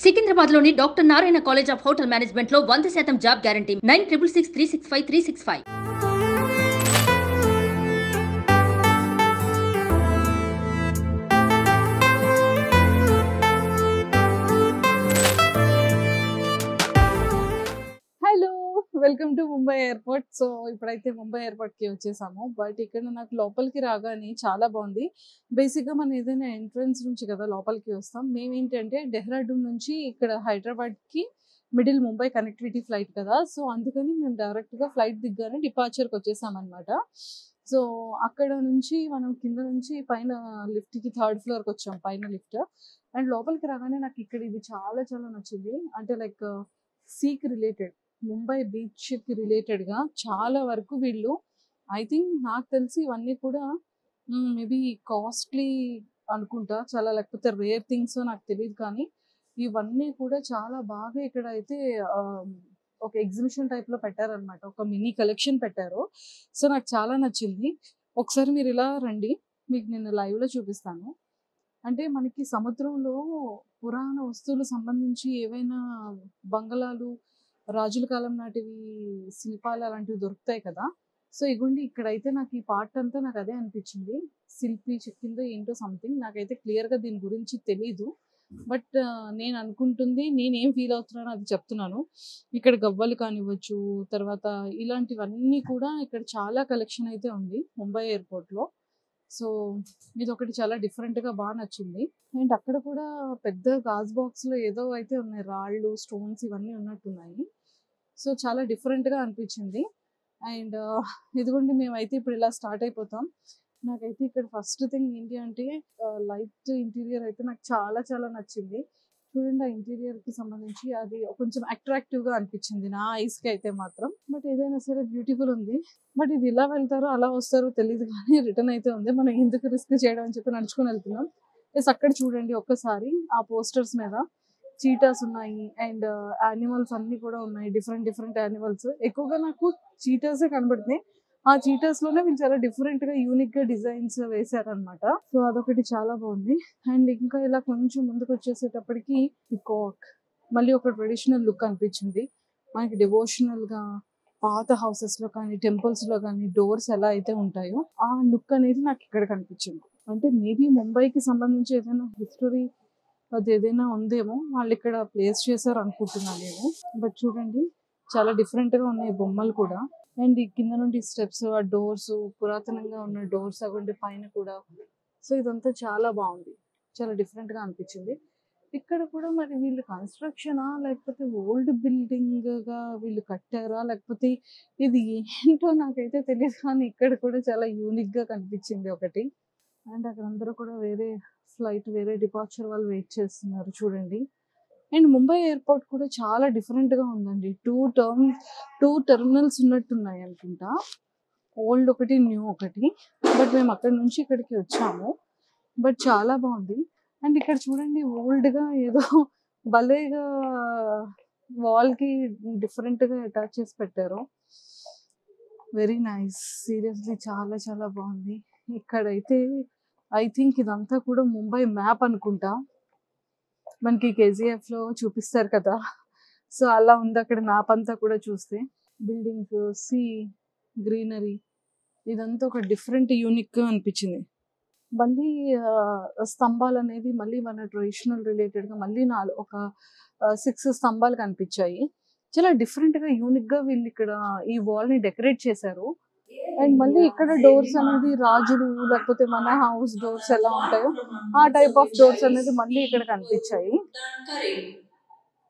సికింద్రాబాద్లోని doctor Narayana college of hotel మేనేజ్మెంట్లో 100% job guarantee 966365 365. Hello welcome to Mumbai airport. So ఇప్పుడైతే ముంబై ఎయిర్పోర్ట్కి వచ్చేసాము. బట్ ఇక్కడ నాకు లోపలికి రాగానే చాలా బాగుంది. బేసిక్గా మనం ఏదైనా ఎంట్రన్స్ నుంచి కదా లోపలికి వస్తాం. మేము ఏంటంటే డెహ్రాడూన్ నుంచి ఇక్కడ హైదరాబాద్కి మిడిల్ ముంబై కనెక్టివిటీ ఫ్లైట్ కదా, సో అందుకని మేము డైరెక్ట్గా ఫ్లైట్ దిగ్గానే డిపార్చర్కి వచ్చేసామన్నమాట. సో అక్కడ నుంచి మనం కింద నుంచి పైన లిఫ్ట్కి 3rd ఫ్లోర్కి వచ్చాం, పైన లిఫ్ట్. అండ్ లోపలికి రాగానే నాకు ఇక్కడ ఇది చాలా చాలా నచ్చింది. అంటే లైక్ సీకి రిలేటెడ్, ముంబై బీచ్కి రిలేటెడ్గా చాలా వరకు వీళ్ళు, ఐ థింక్ నాకు తెలిసి ఇవన్నీ కూడా మేబీ కాస్ట్లీ అనుకుంటా, చాలా లేకపోతే రేర్ థింగ్స్ నాకు తెలియదు, కానీ ఇవన్నీ కూడా చాలా బాగా ఇక్కడ అయితే ఒక ఎగ్జిబిషన్ టైప్లో పెట్టారనమాట. ఒక మినీ కలెక్షన్ పెట్టారు. సో నాకు చాలా నచ్చింది. ఒకసారి మీరు ఇలా రండి, మీకు నేను లైవ్లో చూపిస్తాను. అంటే మనకి సముద్రంలో పురాణ వస్తువులు సంబంధించి ఏవైనా బంగళాలు, రాజుల కాలం నాటివి శిల్పాలు అలాంటివి దొరుకుతాయి కదా. సో ఇగుండి ఇక్కడైతే నాకు ఈ పార్ట్ అంతా నాకు అదే అనిపించింది. శిల్పి చెక్కిందో ఏంటో సంథింగ్, నాకైతే క్లియర్గా దీని గురించి తెలీదు. బట్ నేను అనుకుంటుంది, నేనేం ఫీల్ అవుతున్నానో అది చెప్తున్నాను. ఇక్కడ గవ్వలు కానివ్వచ్చు, తర్వాత ఇలాంటివన్నీ కూడా ఇక్కడ చాలా కలెక్షన్ అయితే ఉంది ముంబై ఎయిర్పోర్ట్లో. సో ఇది ఒకటి చాలా డిఫరెంట్గా బాగా నచ్చింది. అండ్ అక్కడ కూడా పెద్ద గాజు బాక్స్లో ఏదో అయితే ఉన్నాయి, రాళ్ళు, స్టోన్స్ ఇవన్నీ ఉన్నట్టున్నాయి. సో చాలా డిఫరెంట్గా అనిపించింది. అండ్ ఇదిగోండి మేమైతే ఇప్పుడు ఇలా స్టార్ట్ అయిపోతాం. నాకైతే ఇక్కడ ఫస్ట్ థింగ్ ఏంటి అంటే లైట్ ఇంటీరియర్ అయితే నాకు చాలా చాలా నచ్చింది. చూడండి, ఆ ఇంటీరియర్కి సంబంధించి అది కొంచెం అట్రాక్టివ్గా అనిపించింది నా ఐస్కి అయితే మాత్రం. బట్ ఏదైనా సరే బ్యూటిఫుల్ ఉంది. బట్ ఇది ఇలా వెళ్తారో అలా వస్తారో తెలియదు, కానీ రిటర్న్ అయితే ఉంది. మనం ఎందుకు రిస్క్ చేయడం అని చెప్పి నడుచుకుని వెళ్తున్నాం. ప్లస్ అక్కడ చూడండి ఒక్కసారి ఆ పోస్టర్స్ మీద చీటాస్ ఉన్నాయి అండ్ యానిమల్స్ అన్నీ కూడా ఉన్నాయి, డిఫరెంట్ డిఫరెంట్ యానిమల్స్. ఎక్కువగా నాకు చీటాసే కనబడుతున్నాయి. ఆ చీటాస్లోనే వీళ్ళు చాలా డిఫరెంట్గా యూనిక్గా డిజైన్స్ వేశారనమాట. సో అదొకటి చాలా బాగుంది. అండ్ ఇంకా ఇలా కొంచెం ముందుకు వచ్చేసేటప్పటికి పికాక్ మళ్ళీ ఒక ట్రెడిషనల్ లుక్ అనిపించింది మనకి. డివోషనల్గా పాత హౌసెస్లో కానీ టెంపుల్స్లో కానీ డోర్స్ ఎలా అయితే ఉంటాయో ఆ లుక్ అనేది నాకు ఇక్కడ కనిపించింది. అంటే మేబీ ముంబైకి సంబంధించి ఏదైనా హిస్టరీ అది ఏదైనా ఉందేమో వాళ్ళు ఇక్కడ ప్లేస్ చేశారు అనుకుంటున్నాను నేను. బట్ చూడండి చాలా డిఫరెంట్గా ఉన్నాయి బొమ్మలు కూడా. అండ్ ఈ కింద నుండి స్టెప్స్, ఆ డోర్స్, పురాతనంగా ఉన్న డోర్స్ అవ్వండి పైన కూడా. సో ఇదంతా చాలా బాగుంది, చాలా డిఫరెంట్గా అనిపించింది. ఇక్కడ కూడా మరి వీళ్ళు కన్స్ట్రక్షనా లేకపోతే ఓల్డ్ బిల్డింగ్గా వీళ్ళు కట్టారా లేకపోతే ఇది ఏంటో నాకైతే తెలియదు, కానీ ఇక్కడ కూడా చాలా యూనిక్గా కనిపించింది ఒకటి. అండ్ అక్కడ అందరూ కూడా వేరే ఫ్లైట్, వేరే డిపార్చర్ వాళ్ళు వెయిట్ చేస్తున్నారు చూడండి. అండ్ ముంబై ఎయిర్పోర్ట్ కూడా చాలా డిఫరెంట్గా ఉందండి. టూ టెర్మినల్స్ ఉన్నట్టున్నాయి అనుకుంటా, ఓల్డ్ ఒకటి, న్యూ ఒకటి. బట్ మేము అక్కడ నుంచి ఇక్కడికి వచ్చాము. బట్ చాలా బాగుంది. అండ్ ఇక్కడ చూడండి ఓల్డ్గా ఏదో భలేగా వాల్కి డిఫరెంట్గా అటాచ్ చేసి పెట్టారు. వెరీ నైస్, సీరియస్లీ చాలా చాలా బాగుంది. ఇక్కడైతే ఐ థింక్ ఇదంతా కూడా ముంబై మ్యాప్ అనుకుంటా, మనకి KGFలో చూపిస్తారు కదా, సో అలా ఉంది అక్కడ మ్యాప్ అంతా కూడా చూస్తే. బిల్డింగ్స్, సీ, గ్రీనరీ, ఇదంతా ఒక డిఫరెంట్ యూనిక్గా అనిపించింది. మళ్ళీ స్తంభాలు అనేది మళ్ళీ మన ట్రెడిషనల్ రిలేటెడ్గా మళ్ళీ ఒక 6 స్తంభాలు కనిపించాయి. చాలా డిఫరెంట్గా యూనిక్గా వీళ్ళు ఇక్కడ ఈ వాల్ని డెకరేట్ చేశారు. అండ్ మళ్ళీ ఇక్కడ డోర్స్ అనేది రాజులు లేకపోతే మన హౌస్ డోర్స్ ఎలా ఉంటాయో ఆ టైప్ ఆఫ్ డోర్స్ అనేది మళ్ళీ ఇక్కడ కనిపించాయి.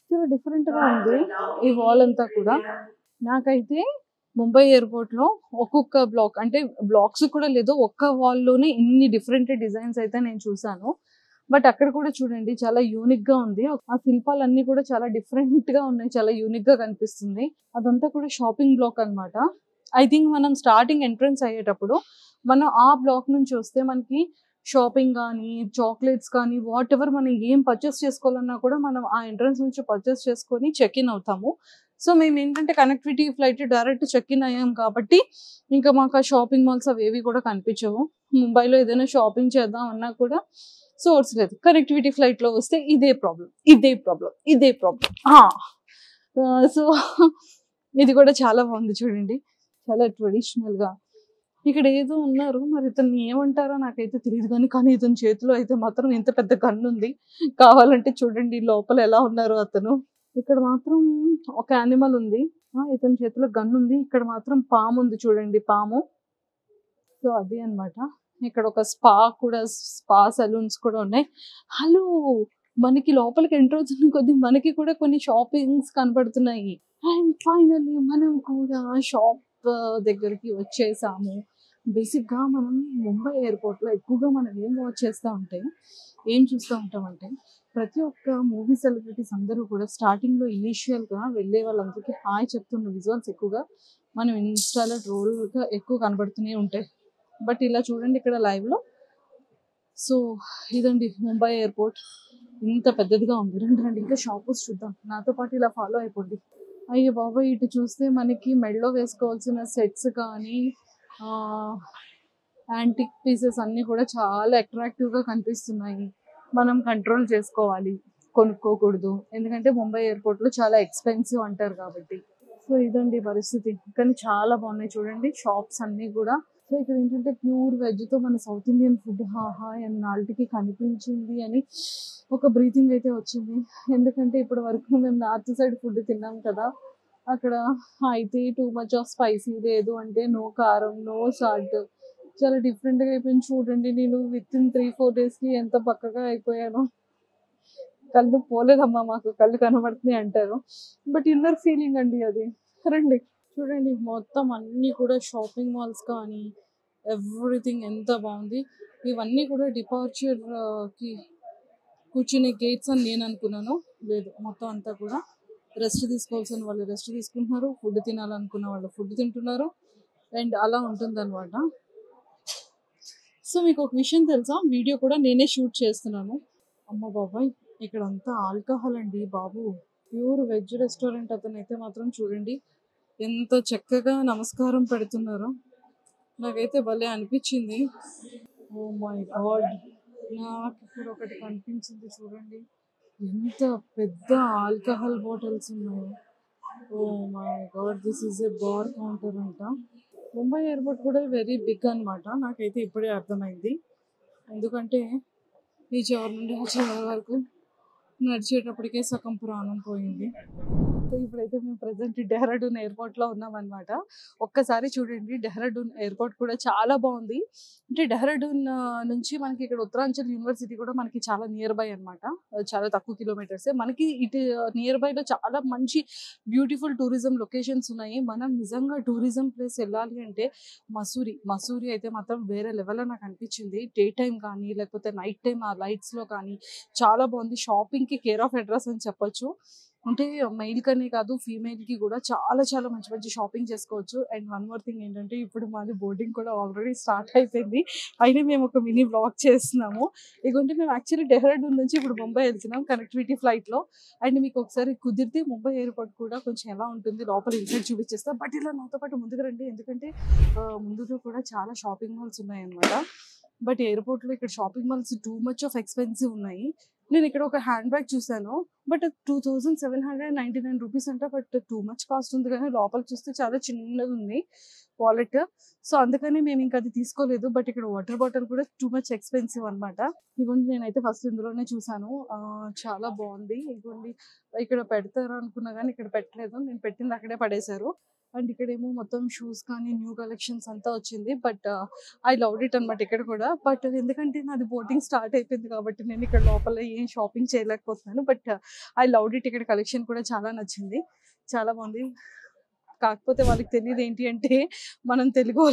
చాలా డిఫరెంట్గా ఉంది ఈ వాల్ అంతా కూడా. నాకైతే ముంబై ఎయిర్పోర్ట్లో ఒక్కొక్క బ్లాక్, అంటే బ్లాక్స్ కూడా లేదు, ఒక్క వాల్లోనే ఇన్ని డిఫరెంట్ డిజైన్స్ అయితే నేను చూసాను. బట్ అక్కడ కూడా చూడండి చాలా యూనిక్గా ఉంది. ఆ శిల్పాలన్నీ కూడా చాలా డిఫరెంట్గా ఉన్నాయి, చాలా యూనిక్గా కనిపిస్తుంది. అదంతా కూడా షాపింగ్ బ్లాక్ అనమాట. ఐ థింక్ మనం స్టార్టింగ్ ఎంట్రన్స్ అయ్యేటప్పుడు మనం ఆ బ్లాక్ నుంచి వస్తే మనకి షాపింగ్ కానీ, చాక్లెట్స్ కానీ, వాట్ ఎవర్ మనం ఏం పర్చేస్ చేసుకోవాలన్నా కూడా మనం ఆ ఎంట్రన్స్ నుంచి పర్చేస్ చేసుకొని చెక్ ఇన్ అవుతాము. సో మేము ఏంటంటే connectivity flight direct check in అయ్యాం కాబట్టి ఇంకా మాకు ఆ షాపింగ్ మాల్స్ అవేవి కూడా కనిపించవు. ముంబైలో ఏదైనా షాపింగ్ చేద్దాం అన్నా కూడా సోర్స్ లేదు. కనెక్టివిటీ ఫ్లైట్లో వస్తే ఇదే ప్రాబ్లం. సో ఇది కూడా చాలా బాగుంది చూడండి, చాలా ట్రెడిషనల్గా. ఇక్కడ ఏదో ఉన్నారు, మరి ఇతన్ని ఏమంటారో నాకైతే తెలియదు కానీ ఇతని చేతిలో అయితే మాత్రం ఎంత పెద్ద గన్ ఉంది. కావాలంటే చూడండి లోపల ఎలా ఉన్నారు అతను. ఇక్కడ మాత్రం ఒక యానిమల్ ఉంది, ఇతని చేతిలో గన్ ఉంది. ఇక్కడ మాత్రం పాము ఉంది చూడండి, పాము. సో అది అన్నమాట. ఇక్కడ ఒక స్పా సలూన్స్ కూడా ఉన్నాయి. హలో, మనకి లోపలికి ఎంటర్ అవుతున్న కొద్ది మనకి కూడా కొన్ని షాపింగ్స్ కనబడుతున్నాయి. అండ్ ఫైనల్లీ మనం కూడా షాప్ దగ్గరికి వచ్చేసాము. బేసిక్గా మనం ముంబై ఎయిర్పోర్ట్లో ఎక్కువగా మనం ఏం చూస్తూ ఉంటామంటే ప్రతి ఒక్క మూవీ సెలబ్రిటీస్ అందరూ కూడా స్టార్టింగ్లో ఇనీషియల్గా వెళ్ళే వాళ్ళందరికీ హాయ్ చెప్తున్న విజువల్స్ ఎక్కువగా మనం ఇన్స్టాలో ట్రోల్గా ఎక్కువ కనబడుతూనే ఉంటాయి. బట్ ఇలా చూడండి ఇక్కడ లైవ్లో. సో ఇదండి ముంబై ఎయిర్పోర్ట్, ఇంత పెద్దదిగా ఉంది. రండి ఇంకా షాప్స్ చూద్దాం, నాతో పాటు ఇలా ఫాలో అయిపోండి. అయ్యో బాబాయ్, ఇటు చూస్తే మనకి మెడలో వేసుకోవాల్సిన సెట్స్ కానీ యాంటిక్ పీసెస్ అన్నీ కూడా చాలా అట్రాక్టివ్గా కనిపిస్తున్నాయి. మనం కంట్రోల్ చేసుకోవాలి, కొనుక్కోకూడదు, ఎందుకంటే ముంబై ఎయిర్పోర్ట్లో చాలా ఎక్స్పెన్సివ్ అంటారు కాబట్టి. సో ఇదండి పరిస్థితి. కానీ చాలా బాగున్నాయి చూడండి షాప్స్ అన్నీ కూడా. సో ఇక్కడ ఏంటంటే ప్యూర్ వెజ్తో మన సౌత్ ఇండియన్ ఫుడ్ నాటికి కనిపించింది అని ఒక బ్రీతింగ్ అయితే వచ్చింది. ఎందుకంటే ఇప్పటి వరకు మేము నార్త్ సైడ్ ఫుడ్ తిన్నాం కదా, అక్కడ అయితే టూ మచ్ ఆఫ్ స్పైసీ లేదు, అంటే నో కారం, నో సాల్ట్, చాలా డిఫరెంట్గా అయిపోయింది చూడండి. నేను విత్ ఇన్ 3-4 డేస్కి ఎంత పక్కగా అయిపోయాను. కళ్ళు పోలేదమ్మా, మాకు కళ్ళు కనబడుతున్నాయి అంటారు, బట్ ఇన్నర్ ఫీలింగ్ అండి అది. రండి చూడండి, మొత్తం అన్నీ కూడా షాపింగ్ మాల్స్ కానీ ఎవ్రీథింగ్ ఎంత బాగుంది. ఇవన్నీ కూడా డిపార్చర్కి కూర్చునే గేట్స్ అని నేను అనుకున్నాను, లేదు, మొత్తం అంతా కూడా రెస్ట్ తీసుకోవాల్సిన వాళ్ళు రెస్ట్ తీసుకుంటున్నారు, ఫుడ్ తినాలనుకున్న వాళ్ళు ఫుడ్ తింటున్నారు, అండ్ అలా ఉంటుందన్నమాట. సో మీకు ఒక విషయం తెలుసా, వీడియో కూడా నేనే షూట్ చేస్తున్నాను. అమ్మ బాబాయ్, ఇక్కడ అంతా ఆల్కహాల్ అండి బాబు. Pure veg restaurant. అతనైతే మాత్రం చూడండి ఎంత చక్కగా నమస్కారం పెడుతున్నారో, నాకైతే భలే అనిపించింది. ఓ మై గాడ్, నాకు ఇప్పుడు ఒకటి కనిపించింది చూడండి, ఎంత పెద్ద ఆల్కహాల్ బాటిల్స్ ఉన్నాయి. Oh my god, this is a bar counter అంట. ముంబై ఎయిర్పోర్ట్ కూడా వెరీ బిగ్ అనమాట, నాకైతే ఇప్పుడే అర్థమైంది. ఎందుకంటే ఈ చివరి నుండి ఆ చివరి వరకు నడిచేటప్పటికే సగం ప్రాణం పోయింది. సో ఇప్పుడైతే మేము ప్రజెంట్ డెహ్రాడూన్ ఎయిర్పోర్ట్లో ఉన్నామన్నమాట. ఒక్కసారి చూడండి, డెహ్రాడూన్ ఎయిర్పోర్ట్ కూడా చాలా బాగుంది. అంటే డెహ్రాడూన్ నుంచి మనకి ఇక్కడ ఉత్తరాంచల్ యూనివర్సిటీ కూడా మనకి చాలా నియర్ బై అనమాట, చాలా తక్కువ కిలోమీటర్సే. మనకి ఇటు నియర్ బైలో చాలా మంచి బ్యూటిఫుల్ టూరిజం లొకేషన్స్ ఉన్నాయి. మనం నిజంగా టూరిజం ప్లేస్ వెళ్ళాలి అంటే మసూరి అయితే మాత్రం వేరే లెవెల్లో నాకు అనిపించింది. డే టైం కానీ లేకపోతే నైట్ టైం ఆ లైట్స్లో కానీ చాలా బాగుంది. షాపింగ్కి కేర్ ఆఫ్ అడ్రస్ అని చెప్పొచ్చు. అంటే మెయిల్ కనే కాదు, ఫీమేల్కి కూడా చాలా చాలా మంచి షాపింగ్ చేసుకోవచ్చు. అండ్ వన్ మోర్ థింగ్ ఏంటంటే, ఇప్పుడు మాది బోర్డింగ్ కూడా ఆల్రెడీ స్టార్ట్ అయిపోయింది. అయినా మేము ఒక మినీ బ్లాగ్ చేస్తున్నాము. ఇదిగోంటే మేము యాక్చువల్లీ డెహ్రాడూన్ నుంచి ఇప్పుడు ముంబై వెళ్తున్నాం కనెక్టివిటీ ఫ్లైట్లో. అండ్ మీకు ఒకసారి కుదిరితే ముంబై ఎయిర్పోర్ట్ కూడా కొంచెం ఎలా ఉంటుంది లోపల ఇన్సైడ్ చూపించేస్తాం. బట్ ఇలా నాతో పాటు ముందుకు రండి, ఎందుకంటే ముందులో కూడా చాలా షాపింగ్ మాల్స్ ఉన్నాయన్నమాట. బట్ ఎయిర్పోర్ట్లో ఇక్కడ shopping malls too much of expensive ఉన్నాయి. నేను ఇక్కడ ఒక హ్యాండ్ బ్యాగ్ చూసాను, బట్ 2799 రూపీస్ అంట. బట్ టూ మచ్ కాస్ట్ ఉంది, కానీ లోపల చూస్తే చాలా చిన్నది ఉంది వాలెట్. సో అందుకని మేము ఇంకా అది తీసుకోలేదు. బట్ ఇక్కడ వాటర్ బాటిల్ కూడా టూ మచ్ ఎక్స్పెన్సివ్ అనమాట. ఇదిగోండి, నేనైతే ఫస్ట్ ఇందులోనే చూసాను, చాలా బాగుంది. ఇదిగోండి, ఇక్కడ పెడతారు అనుకున్నా కానీ ఇక్కడ పెట్టలేదు, నేను పెట్టింది అక్కడే పడేశారు. అండ్ ఇక్కడేమో మొత్తం షూస్ కానీ న్యూ కలెక్షన్స్ అంతా వచ్చింది. బట్ ఐ లవ్డ్ ఇట్ అనమాట ఇక్కడ కూడా. బట్ ఎందుకంటే నాది బోటింగ్ స్టార్ట్ అయిపోయింది కాబట్టి నేను ఇక్కడ లోపల ఏం షాపింగ్ చేయలేకపోతున్నాను. But I loved it. ఇక్కడ కలెక్షన్ కూడా చాలా నచ్చింది, చాలా బాగుంది. కాకపోతే వాళ్ళకి తెలియదు ఏంటి అంటే మనం తెలుగు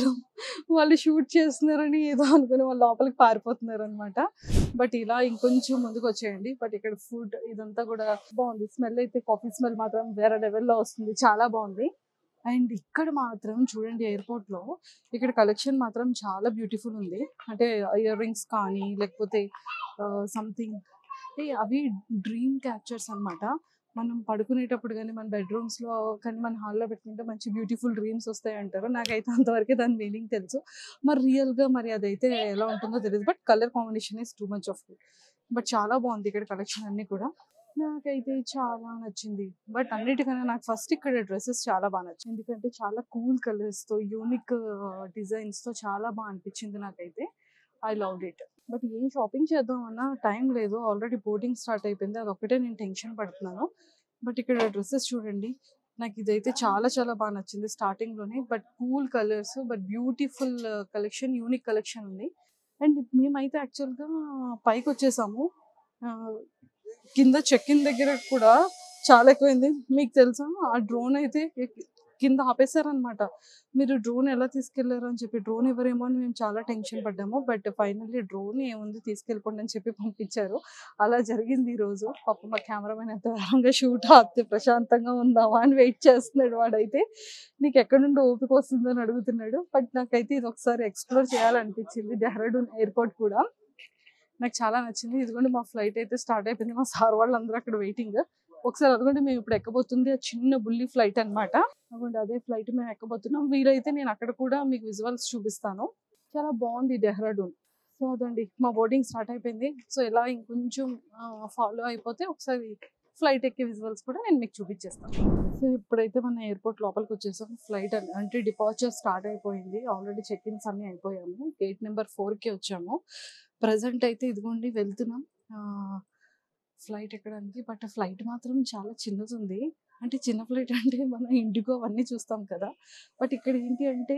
వాళ్ళు షూట్ చేస్తున్నారని ఏదో అనుకుని వాళ్ళు లోపలికి పారిపోతున్నారు అనమాట. బట్ ఇలా ఇంకొంచెం ముందుకు వచ్చేయండి. బట్ ఇక్కడ ఫుడ్ ఇదంతా కూడా బాగుంది. స్మెల్ అయితే కాఫీ స్మెల్ మాత్రం వేరే లెవెల్లో వస్తుంది, చాలా బాగుంది. అండ్ ఇక్కడ మాత్రం చూడండి, ఎయిర్పోర్ట్లో ఇక్కడ కలెక్షన్ మాత్రం చాలా బ్యూటిఫుల్ ఉంది. అంటే ఇయర్ రింగ్స్ కానీ లేకపోతే సంథింగ్ అవి డ్రీమ్ క్యాప్చర్స్ అనమాట. మనం పడుకునేటప్పుడు కానీ మన బెడ్రూమ్స్లో కానీ మన హాల్లో పెట్టుకుంటే మంచి బ్యూటిఫుల్ డ్రీమ్స్ వస్తాయి అంటారు. నాకైతే అంతవరకే దాని మీనింగ్ తెలుసు. మరి రియల్గా మరి అదైతే ఎలా ఉంటుందో తెలియదు. But colour combination is too much of good. But చాలా బాగుంది ఇక్కడ కలెక్షన్ అన్నీ కూడా. నాకైతే చాలా నచ్చింది. బట్ అన్నిటికన్నా నాకు ఫస్ట్ ఇక్కడ డ్రెస్సెస్ చాలా బాగా నచ్చింది. ఎందుకంటే చాలా కూల్ కలర్స్తో యూనిక్ డిజైన్స్తో చాలా బాగా అనిపించింది నాకైతే. I loved it. బట్ ఏం షాపింగ్ చేద్దామన్నా టైం లేదు. ఆల్రెడీ బోర్డింగ్ స్టార్ట్ అయిపోయింది. అదొక్కటే నేను టెన్షన్ పడుతున్నాను. బట్ ఇక్కడ డ్రెస్సెస్ చూడండి. నాకు ఇదైతే చాలా చాలా బాగా నచ్చింది స్టార్టింగ్‌లోనే. But cool colours, but beautiful collection, unique collection ఉంది. అండ్ మేమైతే యాక్చువల్‌గా పైకొచ్చేసాము. ఆహ్, కింద చెక్ ఇన్ దగ్గర కూడా చాలా ఎక్కువైంది. మీకు తెలుసా? ఆ డ్రోన్ అయితే కింద ఆపేశారనమాట. మీరు డ్రోన్ ఎలా తీసుకెళ్లారు అని చెప్పి. డ్రోన్ ఇవ్వరేమో అని మేము చాలా టెన్షన్ పడ్డాము. బట్ ఫైనల్లీ డ్రోన్ ఏముంది తీసుకెళ్ళిపోండి అని చెప్పి పంపించారు. అలా జరిగింది ఈరోజు. పాపం మా కెమెరామెన్ ఎంత వేగంగా షూట్ ఆపితే ప్రశాంతంగా ఉందామా అని వెయిట్ చేస్తున్నాడు వాడైతే. నీకు ఎక్కడి నుండి ఓపిక వస్తుందని అడుగుతున్నాడు. బట్ నాకైతే ఇది ఒకసారి ఎక్స్‌ప్లోర్ చేయాలనిపించింది. డెహ్రాడూన్ ఎయిర్‌పోర్ట్ కూడా. నాకు చాలా నచ్చింది. ఇదిగోండి మా ఫ్లైట్ అయితే స్టార్ట్ అయిపోయింది. మా సార్ వాళ్ళందరూ అక్కడ వెయిటింగ్. ఒకసారి అదిగోండి మేము ఇప్పుడు ఎక్కబోతుంది ఆ చిన్న బుల్లి ఫ్లైట్ అనమాట. అదిగోండి అదే ఫ్లైట్ మేము ఎక్కబోతున్నాం. వీలైతే నేను అక్కడ కూడా మీకు విజువల్స్ చూపిస్తాను. చాలా బాగుంది డెహ్రాడూన్. సో అదండి మా బోర్డింగ్ స్టార్ట్ అయిపోయింది. సో ఇలా ఇంకొంచెం ఫాలో అయిపోతే ఒకసారి ఫ్లైట్ ఎక్కే విజువల్స్ కూడా నేను మీకు చూపించేస్తాను. సో ఇప్పుడైతే మన ఎయిర్పోర్ట్ లోపలికి వచ్చేసాం. ఫ్లైట్ అంటే డిపార్చర్ స్టార్ట్ అయిపోయింది. ఆల్రెడీ చెక్ ఇన్స్ అన్నీ అయిపోయాము. గేట్ నెంబర్ 4కి వచ్చాము. ప్రజెంట్ అయితే ఇదిగోండి వెళ్తున్నాం ఫ్లైట్ ఎక్కడానికి. బట్ ఫ్లైట్ మాత్రం చాలా చిన్నదుంది. అంటే చిన్న ఫ్లైట్ అంటే మనం ఇండిగో అవన్నీ చూస్తాం కదా. బట్ ఇక్కడ ఏంటి అంటే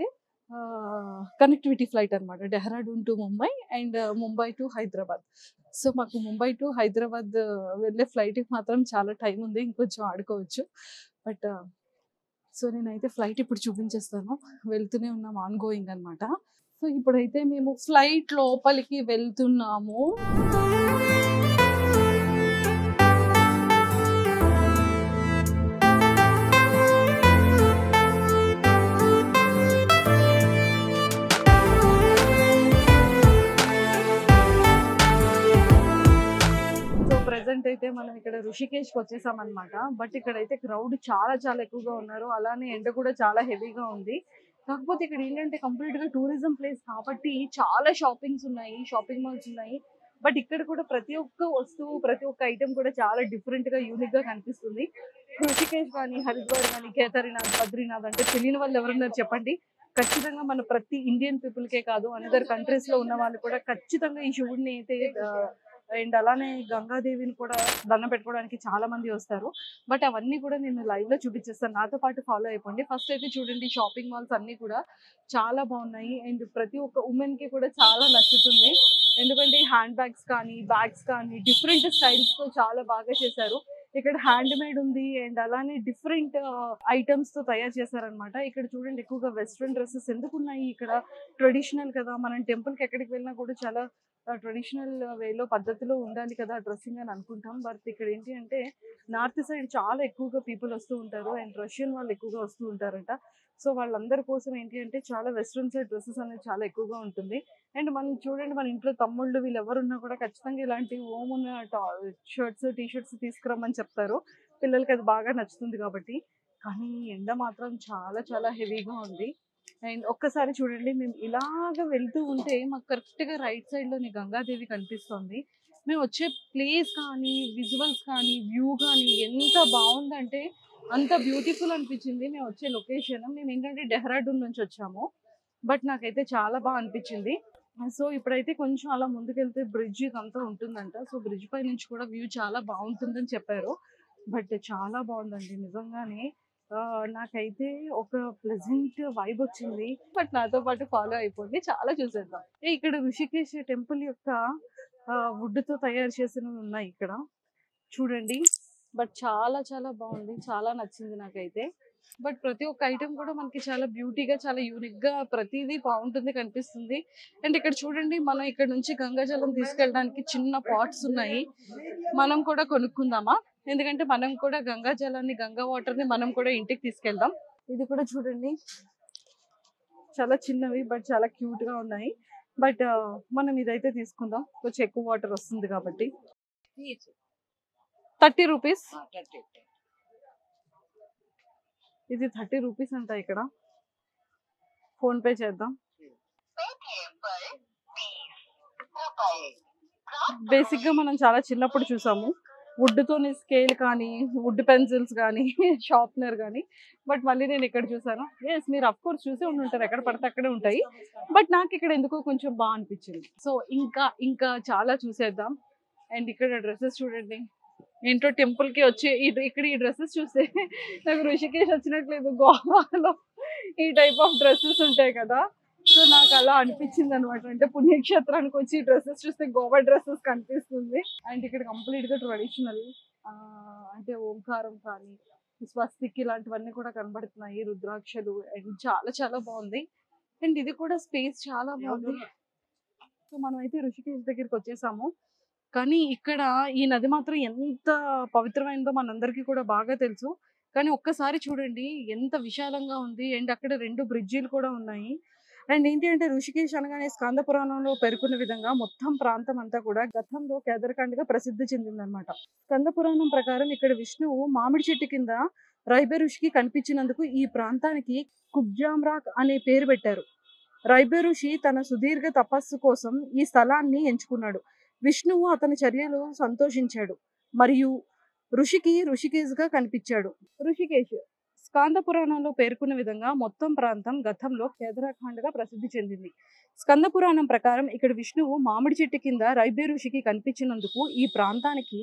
కనెక్టివిటీ ఫ్లైట్ అనమాట. Dehradun to Mumbai and Mumbai to Hyderabad. So మాకు ముంబై టు హైదరాబాద్ వెళ్ళే ఫ్లైట్కి మాత్రం చాలా టైం ఉంది. ఇంకొంచెం ఆడుకోవచ్చు. బట్ సో నేనైతే ఫ్లైట్ ఇప్పుడు చూపించేస్తాను. వెళ్తూనే ఉన్నాం ఆన్ గోయింగ్ అనమాట. సో ఇప్పుడైతే మేము ఫ్లైట్ లోపలికి వెళ్తున్నాము. ప్రెజెంట్ అయితే మనం ఇక్కడ ఋషికేష్కి వచ్చేసాం అనమాట. బట్ ఇక్కడైతే క్రౌడ్ చాలా చాలా ఎక్కువగా ఉన్నారు. అలానే ఎండ కూడా చాలా హెవీగా ఉంది. కాకపోతే ఇక్కడ ఏంటంటే కంప్లీట్గా టూరిజం ప్లేస్ కాబట్టి చాలా షాపింగ్స్ ఉన్నాయి, షాపింగ్ మాల్స్ ఉన్నాయి. బట్ ఇక్కడ కూడా ప్రతి ఒక్క వస్తువు, ప్రతి ఒక్క ఐటెం కూడా చాలా డిఫరెంట్గా యూనిక్గా కనిపిస్తుంది. ఋషికేష్ కానీ, హరిద్వార్ కానీ, కేదార్నాథ్, బద్రీనాథ్ అంటే తెలియని వాళ్ళు ఎవరున్నారు చెప్పండి. ఖచ్చితంగా మన ప్రతి ఇండియన్ పీపుల్కే కాదు, అనదర్ కంట్రీస్లో ఉన్న వాళ్ళు కూడా ఖచ్చితంగా ఈ శివుడిని అయితే అండ్ అలానే గంగాదేవిని కూడా దండం పెట్టుకోవడానికి చాలా మంది వస్తారు. బట్ అవన్నీ కూడా నేను లైవ్లో చూపించేస్తాను. నాతో పాటు ఫాలో అయిపోండి. ఫస్ట్ అయితే చూడండి షాపింగ్ మాల్స్ అన్నీ కూడా చాలా బాగున్నాయి. అండ్ ప్రతి ఒక్క ఉమెన్కి కూడా చాలా నచ్చుతుంది. ఎందుకంటే హ్యాండ్ బ్యాగ్స్ కానీ, బ్యాగ్స్ కానీ డిఫరెంట్ స్టైల్స్తో చాలా బాగా చేశారు. ఇక్కడ హ్యాండ్ మేడ్ ఉంది అండ్ అలానే డిఫరెంట్ ఐటమ్స్తో తయారు చేశారనమాట. ఇక్కడ చూడండి ఎక్కువగా వెస్ట్రన్ డ్రెస్సెస్ ఎందుకు ఉన్నాయి ఇక్కడ. ట్రెడిషనల్ కదా, మనం టెంపుల్కి ఎక్కడికి వెళ్ళినా కూడా చాలా ట్రెడిషనల్ వేలో పద్ధతిలో ఉండాలి కదా డ్రెస్సింగ్ అని అనుకుంటాం. బట్ ఇక్కడ ఏంటి అంటే నార్త్ సైడ్ చాలా ఎక్కువగా పీపుల్ వస్తూ ఉంటారు అండ్ రష్యన్ వాళ్ళు ఎక్కువగా వస్తూ ఉంటారంట. సో వాళ్ళందరి కోసం ఏంటి అంటే చాలా వెస్ట్రన్ సైడ్ డ్రెస్సెస్ అనేది చాలా ఎక్కువగా ఉంటుంది. అండ్ మనం చూడండి మన ఇంట్లో తమ్ముళ్ళు వీళ్ళు ఎవరున్నా కూడా ఖచ్చితంగా ఇలాంటి ఓమ్ ఉన్న షర్ట్స్, టీ షర్ట్స్ తీసుకురమ్మని చెప్తారు. పిల్లలకి అది బాగా నచ్చుతుంది కాబట్టి. కానీ ఎండ మాత్రం చాలా చాలా హెవీగా ఉంది. అండ్ ఒక్కసారి చూడండి మేము ఇలాగ వెళ్తూ ఉంటే మాకు కరెక్ట్గా రైట్ సైడ్లోని గంగాదేవి కనిపిస్తుంది. మేము వచ్చే ప్లేస్ కానీ, విజువల్స్ కానీ, వ్యూ కానీ ఎంత బాగుందంటే అంత బ్యూటిఫుల్ అనిపించింది. మేము వచ్చే లొకేషన్ మేము ఏంటంటే డెహ్రాడూన్ నుంచి వచ్చాము. బట్ నాకైతే చాలా బాగా అనిపించింది. సో ఇప్పుడైతే కొంచెం అలా ముందుకెళ్తే బ్రిడ్జ్ ఇదంతా ఉంటుందంట. సో బ్రిడ్జ్ పై నుంచి కూడా వ్యూ చాలా బాగుంటుందని చెప్పారు. బట్ చాలా బాగుందండి నిజంగానే. నాకైతే ఒక ప్లెజెంట్ వైబ్ వచ్చింది. బట్ నాతో పాటు ఫాలో అయిపోండి, చాలా చూసేద్దాం. ఇక్కడ ఋషికేశ్ టెంపుల్ యొక్క వుడ్తో తయారు చేసినవి ఉన్నాయి ఇక్కడ చూడండి. బట్ చాలా చాలా బాగుంది, చాలా నచ్చింది నాకైతే. బట్ ప్రతి ఒక్క ఐటెం కూడా మనకి చాలా బ్యూటీగా, చాలా యూనిక్గా ప్రతిదీ బాగుంటుంది కనిపిస్తుంది. అండ్ ఇక్కడ చూడండి మనం ఇక్కడ నుంచి గంగాజలం తీసుకెళ్ళడానికి చిన్న పాట్స్ ఉన్నాయి. మనం కూడా కొనుక్కుందామా? ఎందుకంటే మనం కూడా గంగా జలాన్ని, గంగా వాటర్ని మనం కూడా ఇంటికి తీసుకెళ్దాం. ఇది కూడా చూడండి చాలా చిన్నవి బట్ చాలా క్యూట్గా ఉన్నాయి. బట్ మనం ఇదైతే తీసుకుందాం, కొంచెం ఎక్కువ వాటర్ వస్తుంది కాబట్టి. 30 రూపీస్. ఇది 30 రూపీస్ అంట. ఇక్కడ ఫోన్ పే చేద్దాం. బేసిక్ గా మనం చాలా చిన్నప్పుడు చూసాము వుడ్ తోని స్కేల్ కానీ వుడ్ పెన్సిల్స్ కానీ షార్ప్నర్ కానీ. బట్ మళ్ళీ నేను ఇక్కడ చూసాను. ఎస్, మీరు అఫ్ కోర్స్ చూసే ఉంటారు, ఎక్కడ పడితే అక్కడే ఉంటాయి. బట్ నాకు ఇక్కడ ఎందుకో కొంచెం బాగా అనిపించింది. సో ఇంకా చాలా చూసేద్దాం. అండ్ ఇక్కడ డ్రెస్సెస్ చూడండి. ఏంటో టెంపుల్ కి వచ్చి ఇక్కడ ఈ డ్రెస్సెస్ చూస్తే నాకు ఋషికేశ్ వచ్చినట్లేదు. గోవాలో ఈ టైప్ ఆఫ్ డ్రెస్సెస్ ఉంటాయి కదా, సో నాకు అలా అనిపించింది అనమాట. అంటే పుణ్యక్షేత్రానికి వచ్చి డ్రెస్సెస్ చూస్తే గోవా డ్రెస్సెస్ కనిపిస్తుంది. అండ్ ఇక్కడ కంప్లీట్ గా ట్రెడిషనల్, అంటే ఓంకారం కానీ స్వస్తిక్ ఇలాంటివన్నీ కూడా కనబడుతున్నాయి, రుద్రాక్షలు. అండ్ చాలా చాలా బాగుంది. అండ్ ఇది కూడా స్పేస్ చాలా బాగుంది. సో మనం అయితే ఋషికేశ్ దగ్గరికి వచ్చేసాము. కానీ ఇక్కడ ఈ నది మాత్రం ఎంత పవిత్రమైనదో మనందరికీ కూడా బాగా తెలుసు. కానీ ఒక్కసారి చూడండి ఎంత విశాలంగా ఉంది. అండ్ అక్కడ 2 బ్రిడ్జిలు కూడా ఉన్నాయి. అండ్ ఏంటి అంటే ఋషికేశ్ అనగానే స్కంద పురాణంలో పేర్కొన్న విధంగా మొత్తం ప్రాంతం అంతా కూడా గతంలో కేదర్ఖండ్గా ప్రసిద్ధి చెందిందనమాట. స్కంద పురాణం ప్రకారం ఇక్కడ విష్ణువు మామిడి చెట్టు కింద రైబే ఋషికి కనిపించినందుకు ఈ ప్రాంతానికి కుబ్జామ్రాక్ అనే పేరు పెట్టారు. రైబే ఋషి తన సుదీర్ఘ తపస్సు కోసం ఈ స్థలాన్ని ఎంచుకున్నాడు. విష్ణువు అతని చర్యలు సంతోషించాడు మరియు ఋషికి ఋషికేశ్గా కనిపించాడు. ఋషికేశ్ స్కాంద పురాణంలో పేర్కొన్న విధంగా మొత్తం ప్రాంతం గతంలో కేదార్ఖండ్గా ప్రసిద్ధి చెందింది. స్కంద పురాణం ప్రకారం ఇక్కడ విష్ణువు మామిడి చెట్టు కింద రైబే ఋషికి కనిపించినందుకు ఈ ప్రాంతానికి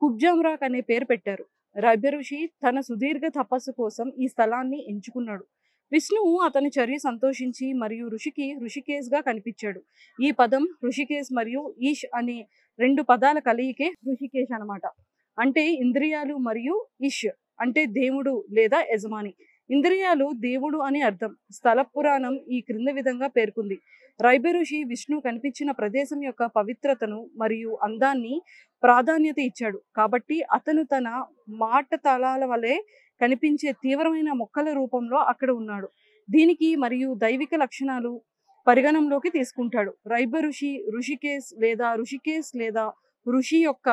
కుబ్జామ్రాక్ అనే పేరు పెట్టారు. రైబే ఋషి తన సుదీర్ఘ తపస్సు కోసం ఈ స్థలాన్ని ఎంచుకున్నాడు. విష్ణువు అతని చర్య సంతోషించి మరియు ఋషికి ఋషికేశ్గా కనిపించాడు. ఈ పదం ఋషికేశ్ మరియు ఈష్ అనే 2 పదాల కలయికే ఋషికేశ్ అనమాట. అంటే ఇంద్రియాలు మరియు ఇష్ అంటే దేవుడు లేదా యజమాని. ఇంద్రియాలు దేవుడు అని అర్థం. స్థల పురాణం ఈ క్రింద విధంగా పేర్కొంది. రైబే ఋషి విష్ణు కనిపించిన ప్రదేశం యొక్క పవిత్రతను మరియు అందాన్ని ప్రాధాన్యత ఇచ్చాడు. కాబట్టి అతను తన మాట తలాల వలె కనిపించే తీవ్రమైన మొక్కల రూపంలో అక్కడ ఉన్నాడు. దీనికి మరియు దైవిక లక్షణాలు పరిగణంలోకి తీసుకుంటాడు. రైబే ఋషి ఋషికేశ్ లేదా ఋషి యొక్క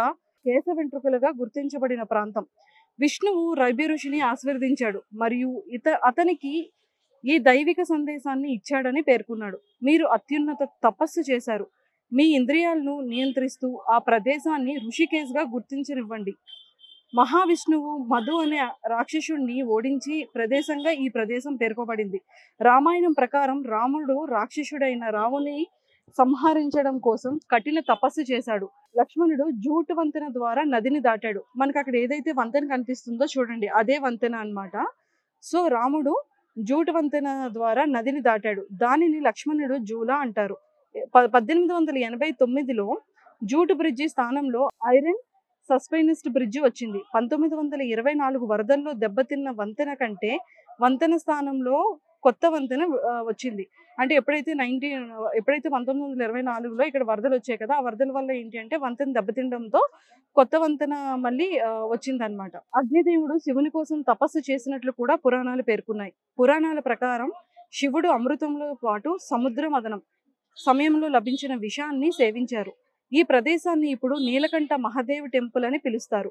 కేశ వెంట్రుకలుగా గుర్తించబడిన ప్రాంతం. విష్ణువు రైబే ఋషిని ఆశీర్వదించాడు మరియు అతనికి ఈ దైవిక సందేశాన్ని ఇచ్చాడని పేర్కొన్నాడు. మీరు అత్యున్నత తపస్సు చేశారు. మీ ఇంద్రియాలను నియంత్రిస్తూ ఆ ప్రదేశాన్ని ఋషికేశ్గా గుర్తించనివ్వండి. మహావిష్ణువు మధు అనే రాక్షసుడిని ఓడించి ప్రదేశంగా ఈ ప్రదేశం పేర్కొబడింది. రామాయణం ప్రకారం రాముడు రాక్షసుడైన రావణుని సంహరించడం కోసం కఠిన తపస్సు చేశాడు. లక్ష్మణుడు జూట్ వంతెన ద్వారా నదిని దాటాడు. మనకు అక్కడ ఏదైతే వంతెన కనిపిస్తుందో చూడండి, అదే వంతెన అన్నమాట. సో రాముడు జూట్ వంతెన ద్వారా నదిని దాటాడు. దానిని లక్ష్మణుడు జూలా అంటారు. 1889లో జూట్ బ్రిడ్జి స్థానంలో ఐరన్ సస్పెన్స్డ్ బ్రిడ్జి వచ్చింది. 1924 వరదల్లో దెబ్బతిన్న వంతెన కంటే వంతెన స్థానంలో కొత్త వంతెన వచ్చింది. అంటే ఎప్పుడైతే 1924లో ఇక్కడ వరదలు వచ్చాయి కదా, ఆ వరదల వల్ల ఏంటి అంటే వంతెన దెబ్బతినడంతో కొత్త వంతెన మళ్ళీ వచ్చిందనమాట. అగ్నిదేవుడు శివుని కోసం తపస్సు చేసినట్లు కూడా పురాణాలు పేర్కొన్నాయి. పురాణాల ప్రకారం శివుడు అమృతంలో పాటు సముద్ర మదనం సమయంలో లభించిన విషాన్ని సేవించారు. ఈ ప్రదేశాన్ని ఇప్పుడు నీలకంఠ మహాదేవ్ టెంపుల్ అని పిలుస్తారు.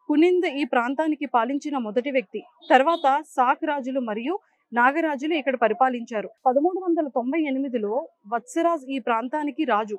కునింద్ ఈ ప్రాంతానికి పాలించిన మొదటి వ్యక్తి. తర్వాత సాక్ రాజులు మరియు నాగరాజులు ఇక్కడ పరిపాలించారు. 1398లో వత్సరాజ్ ఈ ప్రాంతానికి రాజు.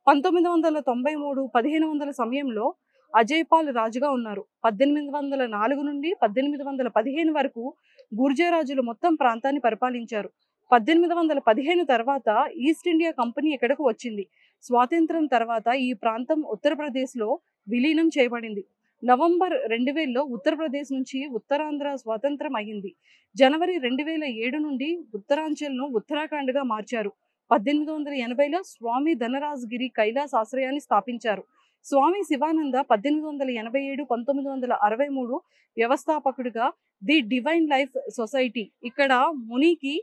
1993 1500 సమయంలో అజయ్పాల్ రాజుగా ఉన్నారు. 1804 నుండి 1815 వరకు గుర్జరాజులు మొత్తం ప్రాంతాన్ని పరిపాలించారు. 1815 తర్వాత ఈస్ట్ ఇండియా కంపెనీ ఇక్కడకు వచ్చింది. స్వాతంత్రం తర్వాత ఈ ప్రాంతం ఉత్తరప్రదేశ్లో విలీనం చేయబడింది. నవంబర్ 2000లో ఉత్తరప్రదేశ్ నుంచి ఉత్తరాంధ్ర స్వాతంత్రం అయింది. జనవరి 2007 నుండి ఉత్తరాంచల్ను ఉత్తరాఖండ్గా మార్చారు. 1880లో స్వామి ధనరాజ్గిరి కైలాస్ ఆశ్రయాన్ని స్థాపించారు. స్వామి శివానంద 1887 1963 వ్యవస్థాపకుడిగా ది డివైన్ లైఫ్ సొసైటీ ఇక్కడ మునికి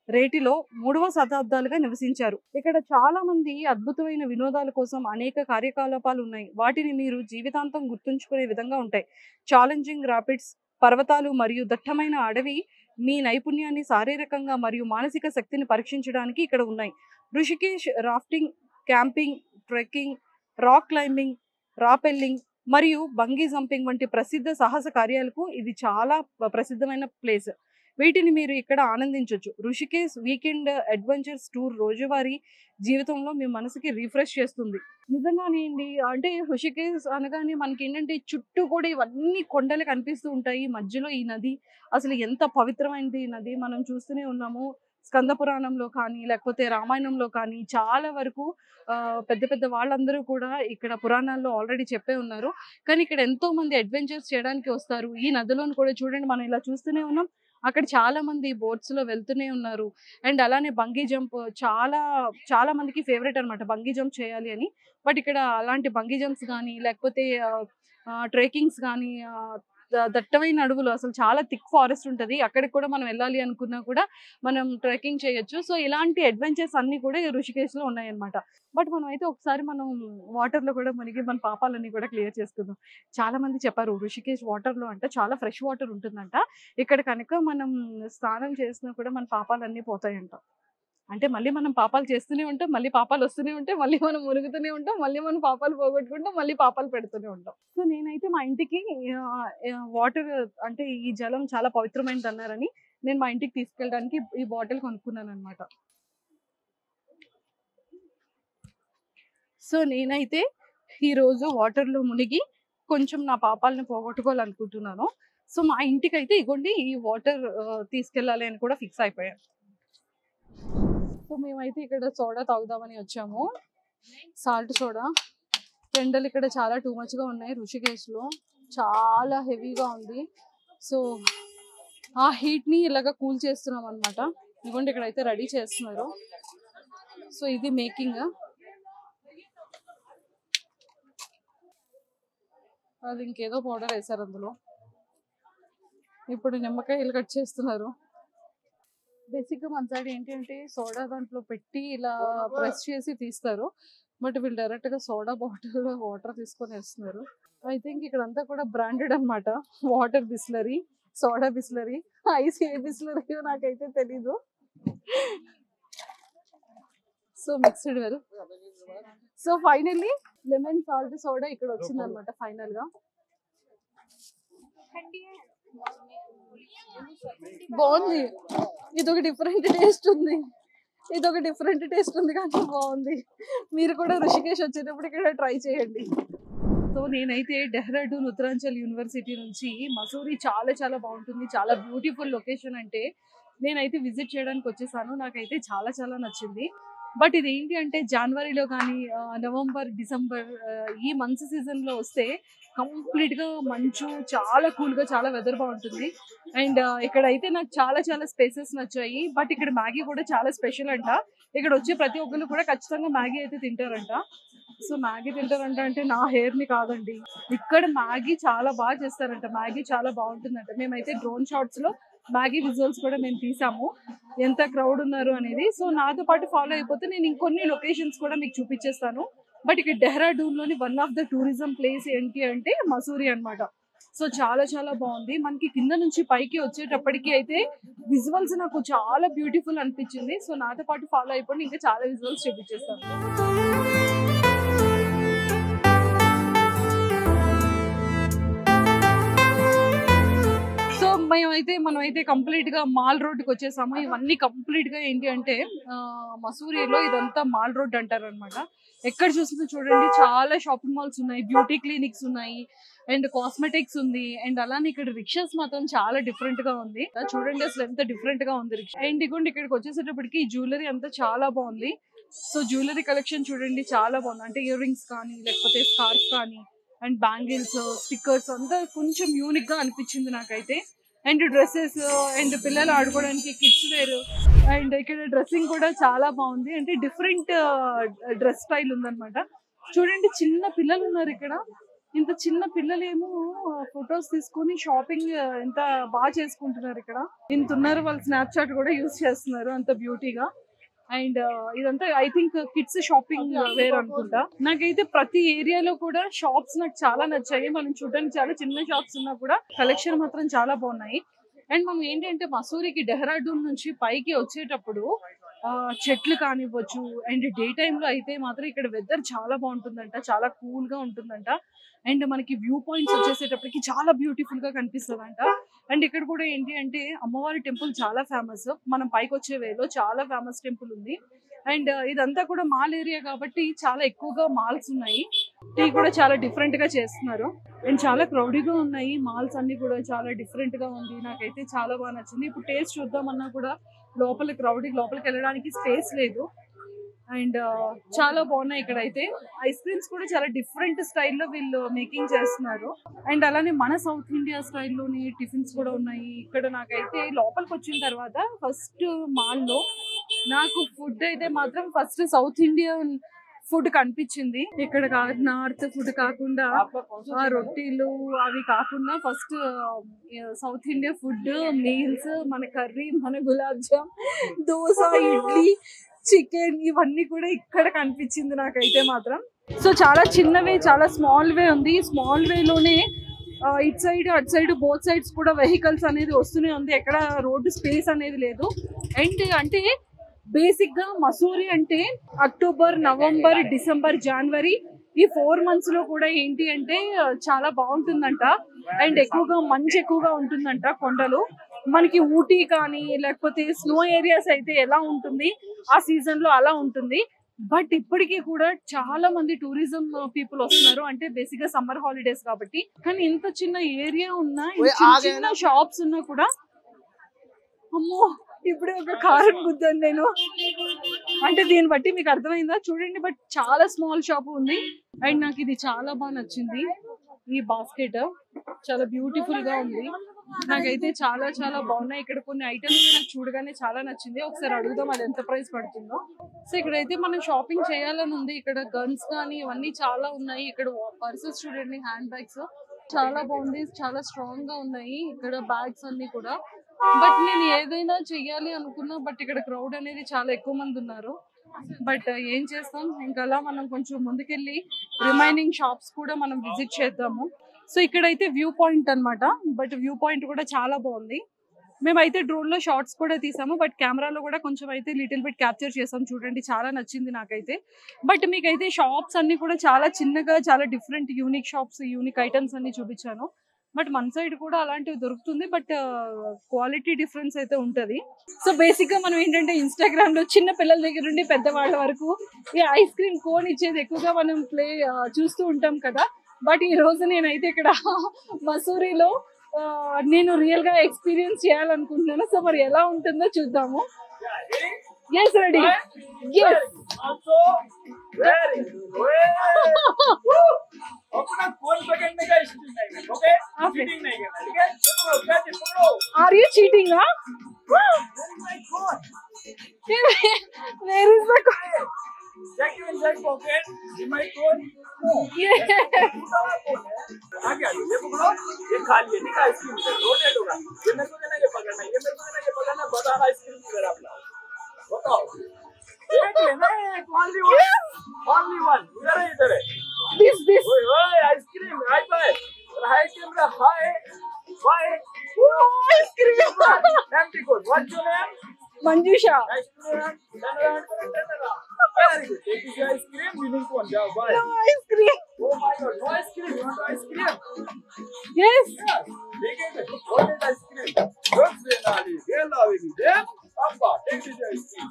రేటిలో 3వ శతాబ్దాలుగా నివసించారు. ఇక్కడ చాలా మంది అద్భుతమైన వినోదాల కోసం అనేక కార్యకలాపాలు ఉన్నాయి. వాటిని మీరు జీవితాంతం గుర్తుంచుకునే విధంగా ఉంటాయి. ఛాలెంజింగ్ రాపిడ్స్, పర్వతాలు మరియు దట్టమైన అడవి మీ నైపుణ్యాన్ని శారీరకంగా మరియు మానసిక శక్తిని పరీక్షించడానికి ఇక్కడ ఉన్నాయి. Rishikesh rafting, camping, trekking, rock climbing, rappelling, మరియు బంగీ జంపింగ్ వంటి ప్రసిద్ధ సాహస కార్యాలకు ఇది చాలా ప్రసిద్ధమైన ప్లేస్. వీటిని మీరు ఇక్కడ ఆనందించొచ్చు. ఋషికేశ్ వీకెండ్ అడ్వెంచర్స్ టూర్ రోజువారీ జీవితంలో మీ మనసుకి రిఫ్రెష్ చేస్తుంది. నిజంగానే అండి. అంటే ఋషికేశ్ అనగానే మనకేంటంటే చుట్టూ కూడా ఇవన్నీ కొండలు కనిపిస్తూ ఉంటాయి. మధ్యలో ఈ నది అసలు ఎంత పవిత్రమైనది ఈ నది. మనం చూస్తూనే ఉన్నాము. స్కంద పురాణంలో కానీ, లేకపోతే రామాయణంలో కానీ చాలా వరకు పెద్ద పెద్ద వాళ్ళందరూ కూడా ఇక్కడ పురాణాల్లో ఆల్రెడీ చెప్పే ఉన్నారు. కానీ ఇక్కడ ఎంతో మంది అడ్వెంచర్స్ చేయడానికి వస్తారు. ఈ నదిలోను కూడా చూడండి మనం ఇలా చూస్తూనే ఉన్నాం. అక్కడ చాలా మంది బోట్స్‌లో వెళ్తూనే ఉన్నారు. అండ్ అలానే బంగీ జంప్ చాలా చాలా మందికి ఫేవరెట్ అనమాట బంగీ జంప్ చేయాలి అని. బట్ ఇక్కడ అలాంటి బంగీ జంప్స్ గానీ, లేకపోతే ట్రెక్కింగ్స్ గానీ, దట్టమైన అడవులు అసలు చాలా థిక్ ఫారెస్ట్ ఉంటది. అక్కడికి కూడా మనం వెళ్ళాలి అనుకున్నా కూడా మనం ట్రెక్కింగ్ చేయొచ్చు. సో, ఇలాంటి అడ్వెంచర్స్ అన్నీ కూడా ఈ ఋషికేశ్‌లో ఉన్నాయన్నమాట. బట్ మనమైతే ఒకసారి మనం వాటర్‌లో కూడా మునిగి మన పాపాలన్నీ కూడా క్లియర్ చేసుకుందాం. చాలా మంది చెప్పారు ఋషికేశ్ వాటర్‌లో అంట చాలా ఫ్రెష్ వాటర్ ఉంటుందంట. ఇక్కడ కనుక మనం స్నానం చేసినా కూడా మన పాపాలన్నీ పోతాయంట. అంటే మళ్ళీ మనం పాపాలు చేస్తూనే ఉంటాం. మళ్ళీ పాపాలు వస్తూనే ఉంటాయి. మళ్ళీ మనం మునుగుతూనే ఉంటాం. మళ్ళీ మనం పాపాలు పోగొట్టుకుంటాం. మళ్ళీ పాపాలు పెడుతూనే ఉంటాం. సో, నేనైతే మా ఇంటికి వాటర్ అంటే ఈ జలం చాలా పవిత్రమైనది అన్నారని నేను మా ఇంటికి తీసుకెళ్ళడానికి ఈ బాటిల్ కొనుక్కున్నానన్నమాట. సో, నేనైతే ఈరోజు వాటర్‌లో మునిగి కొంచెం నా పాపాలను పోగొట్టుకోవాలనుకుంటున్నాను. సో, మా ఇంటికైతే ఇగోండి ఈ వాటర్ తీసుకెళ్ళాలి అని కూడా ఫిక్స్ అయిపోయాను. సో, మేమైతే ఇక్కడ సోడా తాగుదామని వచ్చాము. Salt soda. ఎండలు ఇక్కడ చాలా టూ మచ్‌గా ఉన్నాయి ఋషికేశ్‌లో. చాలా హెవీగా ఉంది. సో, ఆ హీట్‌ని ఇలాగా కూల్ చేస్తున్నాం అన్నమాట. ఇదిగోండి ఇక్కడైతే రెడీ చేస్తున్నారు. సో, ఇది మేకింగ్. అది ఇంకేదో పౌడర్ వేశారు అందులో. ఇప్పుడు నిమ్మకాయలు కట్ చేస్తున్నారు. బేసిక్‌గా మన సైడ్ ఏంటి అంటే సోడా దాంట్లో పెట్టి ఇలా ప్రెస్ చేసి తీస్తారు. బట్ వీళ్ళు డైరెక్ట్‌గా సోడా బాటిల్‌లో వాటర్ తీసుకొని వేస్తున్నారు. ఐ థింక్ ఇక్కడంతా కూడా బ్రాండెడ్ అన్నమాట. Water Bisleri, soda Bisleri, ice ఏ బిస్లరీయో నాకైతే తెలీదు. So, mixed well. So, finally lemon salt soda ఇక్కడ వచ్చిందన్నమాట ఫైనల్‌గా. బాగుంది. ఇదొక డిఫరెంట్ టేస్ట్ ఉంది. కానీ బాగుంది. మీరు కూడా ఋషికేశ్ వచ్చేటప్పుడు ఇక్కడ ట్రై చేయండి. సో, నేనైతే డెహ్రాడూన్ ఉత్తరాంచల్ యూనివర్సిటీ నుంచి మసూరి చాలా చాలా బాగుంటుంది. చాలా బ్యూటిఫుల్ లొకేషన్ అంటే నేనైతే విజిట్ చేయడానికి వచ్చేసాను. నాకైతే చాలా చాలా నచ్చింది. బట్ ఇది ఏంటి అంటే జనవరిలో కానీ నవంబర్, డిసెంబర్ ఈ మంత్స్ సీజన్‌లో వస్తే కంప్లీట్‌గా మంచు చాలా కూల్‌గా చాలా వెదర్ బాగుంటుంది. అండ్ ఇక్కడైతే నాకు చాలా చాలా స్పేసెస్ నచ్చాయి. బట్ ఇక్కడ మ్యాగీ కూడా చాలా స్పెషల్ అంట. ఇక్కడ వచ్చే ప్రతి ఒక్కళ్ళు కూడా ఖచ్చితంగా మ్యాగీ అయితే తింటారంట. సో, మ్యాగీ తింటారంట అంటే నా హెయిర్‌ని కాదండి. ఇక్కడ మ్యాగీ చాలా బాగా చేస్తారంట. మ్యాగీ చాలా బాగుంటుందంట. మేమైతే డ్రోన్ షాట్స్‌లో మ్యాగీ విజువల్స్ కూడా మేము తీసాము. ఎంత క్రౌడ్ ఉన్నారు అనేది. సో, నాతో పాటు ఫాలో అయిపోతే నేను ఇంకొన్ని లొకేషన్స్ కూడా మీకు చూపించేస్తాను. బట్ ఇక్కడ డెహ్రాడూన్‌లోని one of the tourism place ఏంటి అంటే మసూరి అన్నమాట. సో, చాలా చాలా బాగుంది. మనకి కింద నుంచి పైకి వచ్చేటప్పటికి అయితే విజువల్స్ నాకు చాలా బ్యూటిఫుల్ అనిపించింది. సో, నాతో పాటు ఫాలో అయిపోయి ఇంకా చాలా విజువల్స్ చూపించేస్తాను. మనమైతే కంప్లీట్ గా మాల్ రోడ్డుకి వచ్చేసాము. ఇవన్నీ కంప్లీట్ గా ఏంటి అంటే మసూరిలో ఇదంతా మాల్ రోడ్ అంటారు అనమాట. ఎక్కడ చూసినా చూడండి చాలా షాపింగ్ మాల్స్ ఉన్నాయి, బ్యూటీ క్లినిక్స్ ఉన్నాయి, అండ్ కాస్మెటిక్స్ ఉంది. అండ్ అలానే ఇక్కడ రిక్షాస్ మాత్రం చాలా డిఫరెంట్ గా ఉంది. చూడండి అసలు ఎంత డిఫరెంట్ గా ఉంది రిక్షా. అండ్ ఇక్కడికి వచ్చేసేటప్పటికి జ్యువెలరీ అంతా చాలా బాగుంది. సో, జ్యువెలరీ కలెక్షన్ చూడండి చాలా బాగుంది. అంటే ఇయర్ రింగ్స్ కానీ, లేకపోతే స్కార్ఫ్ కానీ, అండ్ బ్యాంగిల్స్, స్టిక్కర్స్ అంతా కొంచెం యూనిక్ గా అనిపించింది నాకైతే. అండ్ డ్రెస్సెస్ అండ్ పిల్లలు ఆడుకోవడానికి కిడ్స్ వేర్. అండ్ ఇక్కడ డ్రెస్సింగ్ కూడా చాలా బాగుంది. అంటే డిఫరెంట్ డ్రెస్ స్టైల్ ఉందన్నమాట. చూడండి చిన్న పిల్లలు ఉన్నారు ఇక్కడ. ఇంత చిన్న పిల్లలేమో ఫొటోస్ తీసుకొని షాపింగ్ ఎంత బాగా చేసుకుంటున్నారు ఇక్కడ. ఇంత ఉన్నారు, వాళ్ళు స్నాప్చాట్ కూడా యూజ్ చేస్తున్నారు అంత బ్యూటీగా. అండ్ ఇదంతా I think kids shopping wear అనుకుంటా. నాకైతే ప్రతి ఏరియాలో కూడా షాప్స్ నాకు చాలా నచ్చాయి. మనం చూడడానికి చాలా చిన్న షాప్స్ ఉన్నా కూడా కలెక్షన్ మాత్రం చాలా బాగున్నాయి. అండ్ మనం ఏంటంటే మసూరికి డెహ్రాడూన్ నుంచి పైకి వచ్చేటప్పుడు చెట్లు కానివ్వచ్చు. అండ్ డే టైంలో అయితే మాత్రం ఇక్కడ వెదర్ చాలా బాగుంటుందంట, చాలా కూల్గా ఉంటుందంట. అండ్ మనకి వ్యూ పాయింట్స్ వచ్చేసేటప్పటికి చాలా బ్యూటిఫుల్గా కనిపిస్తుందంట. అండ్ ఇక్కడ కూడా ఏంటి అంటే అమ్మవారి టెంపుల్ చాలా ఫేమస్, మనం పైకి వచ్చే వేలో చాలా ఫేమస్ టెంపుల్ ఉంది. అండ్ ఇదంతా కూడా మాల్ ఏరియా కాబట్టి చాలా ఎక్కువగా మాల్స్ ఉన్నాయి. టీ కూడా చాలా డిఫరెంట్ గా చేస్తున్నారు అండ్ చాలా క్రౌడీగా ఉన్నాయి. మాల్స్ అన్ని కూడా చాలా డిఫరెంట్ గా ఉంది, నాకైతే చాలా బాగా నచ్చింది. ఇప్పుడు టేస్ట్ చూద్దామన్నా కూడా లోపలికి వెళ్ళడానికి స్పేస్ లేదు. అండ్ చాలా బాగున్నాయి ఇక్కడ అయితే. ఐస్ క్రీమ్స్ కూడా చాలా డిఫరెంట్ స్టైల్లో వీళ్ళు మేకింగ్ చేస్తున్నారు. అండ్ అలానే మన సౌత్ ఇండియా స్టైల్లోని టిఫిన్స్ కూడా ఉన్నాయి ఇక్కడ. నాకైతే లోపలికి వచ్చిన తర్వాత ఫస్ట్ మాల్లో నాకు ఫుడ్ అయితే మాత్రం ఫస్ట్ సౌత్ ఇండియన్ ఫుడ్ కనిపించింది. ఇక్కడ నార్త్ ఫుడ్ కాకుండా రొట్టెలు అవి కాకుండా first south India food meals, మన కర్రీ, మన గులాబ్ జామ్, దోశ, ఇడ్లీ, చికెన్ ఇవన్నీ కూడా ఇక్కడ కనిపించింది నాకైతే మాత్రం. సో చాలా చిన్నవే, చాలా స్మాల్ వే ఉంది. స్మాల్ వేలోనే ఇటు సైడ్ అటు సైడ్ బోత్ సైడ్స్ కూడా వెహికల్స్ అనేది వస్తూనే ఉంది. ఎక్కడ రోడ్డు స్పేస్ అనేది లేదు. అండ్ అంటే బేసిక్ గా మసూరి అంటే అక్టోబర్, నవంబర్, డిసెంబర్, జనవరి ఈ 4 months లో కూడా ఏంటి అంటే చాలా బాగుంటుందంట. అండ్ మంచు ఎక్కువగా ఉంటుందంట కొండలు. మనకి ఊటీ కానీ లేకపోతే స్నో ఏరియాస్ అయితే ఎలా ఉంటుంది ఆ సీజన్ లో అలా ఉంటుంది. బట్ ఇప్పటికీ కూడా చాలా మంది టూరిజం పీపుల్ వస్తున్నారు, అంటే బేసిక్ గా సమ్మర్ హాలిడేస్ కాబట్టి. కానీ ఇంత చిన్న ఏరియా ఉన్నా, చిన్న షాప్స్ ఉన్నా కూడా, అమ్మో ఇప్పుడే ఒక కారం గుద్దాను నేను. అంటే దీన్ని బట్టి మీకు అర్థమైందా చూడండి. బట్ చాలా స్మాల్ షాప్ ఉంది. అండ్ నాకు ఇది చాలా బాగా నచ్చింది. ఈ బాస్కెట్ చాలా బ్యూటిఫుల్ గా ఉంది. నాకైతే చాలా చాలా బాగున్నాయి. ఇక్కడ కొన్ని ఐటమ్స్ నాకు చూడగానే చాలా నచ్చింది. ఒకసారి అడుగుదాం అది ఎంత ప్రైస్ పడుతుందో. సో ఇక్కడైతే మనం షాపింగ్ చేయాలని ఉంది. ఇక్కడ గన్స్ కానీ ఇవన్నీ చాలా ఉన్నాయి. ఇక్కడ పర్సెస్ చూడండి, హ్యాండ్ బ్యాగ్స్ చాలా బాగుంది, చాలా స్ట్రాంగ్ గా ఉన్నాయి ఇక్కడ బ్యాగ్స్ అన్ని కూడా. బట్ నేను ఏదైనా చెయ్యాలి అనుకున్నా, బట్ ఇక్కడ క్రౌడ్ అనేది చాలా ఎక్కువ మంది ఉన్నారు. బట్ ఏం చేస్తాం, ఇంకా అలా మనం కొంచెం ముందుకెళ్ళి రిమైనింగ్ షాప్స్ కూడా మనం విజిట్ చేద్దాము. సో ఇక్కడైతే వ్యూ పాయింట్ అన్నమాట. బట్ వ్యూ పాయింట్ కూడా చాలా బాగుంది. మేమైతే డ్రోన్ లో షార్ట్స్ కూడా తీసాము, బట్ కెమెరాలో కూడా కొంచెం అయితే లిటిల్ బిట్ క్యాప్చర్ చేసాం. చూడండి చాలా నచ్చింది నాకైతే. బట్ మీకైతే షాప్స్ అన్ని కూడా చాలా చిన్నగా, చాలా different unique shops, unique items అన్ని చూపించాను. బట్ మన సైడ్ కూడా అలాంటివి దొరుకుతుంది, బట్ క్వాలిటీ డిఫరెన్స్ అయితే ఉంటది. సో బేసిక్ గా మనం ఏంటంటే ఇన్స్టాగ్రామ్ లో చిన్న పిల్లల దగ్గర నుండి పెద్దవాళ్ళ వరకు ఈ ఐస్ క్రీమ్ కోన్ ఇచ్చేది ఎక్కువగా మనం చూస్తూ ఉంటాం కదా. బట్ ఈ రోజు నేనైతే ఇక్కడ మసూరిలో నేను రియల్ గా ఎక్స్పీరియన్స్ చేయాలనుకుంటున్నాను. సో మరి ఎలా ఉంటుందో చూద్దాము. Yes, ready. Yes. Also, very good. अपना फोन पकड़ने का स्किल नहीं है, ओके? चीटिंग नहीं करना, ठीक है? चलो, कैच पकड़ो. Are you cheating, huh? Where is my phone? Where is the phone? Check your inside pocket. In my phone. No. Yeah. आगे आगे ये पकड़ो, ये खाली है, ठीक है? आइसक्रीम से रोटेट होगा. ये मेरे को देना, ये पकड़ना, ये मेरे को देना, ये पकड़ना. बताना आइसक्रीम किधर अपना. बताओ. एक लेना है, only one. इधर है. This. ओए ice cream, hi bye. Hi camera, hi. Bye. Ice cream. Empty code. What's your name? Manjusha. Nice to meet you. Turn around. Very good. Take this ice cream. Winning one. Go. Bye. No ice cream. Oh my God. No ice cream. You want ice cream? Yes. Take it. What is ice cream? Don't say Nali. Get loving it. Yeah. Appa. Take this ice cream.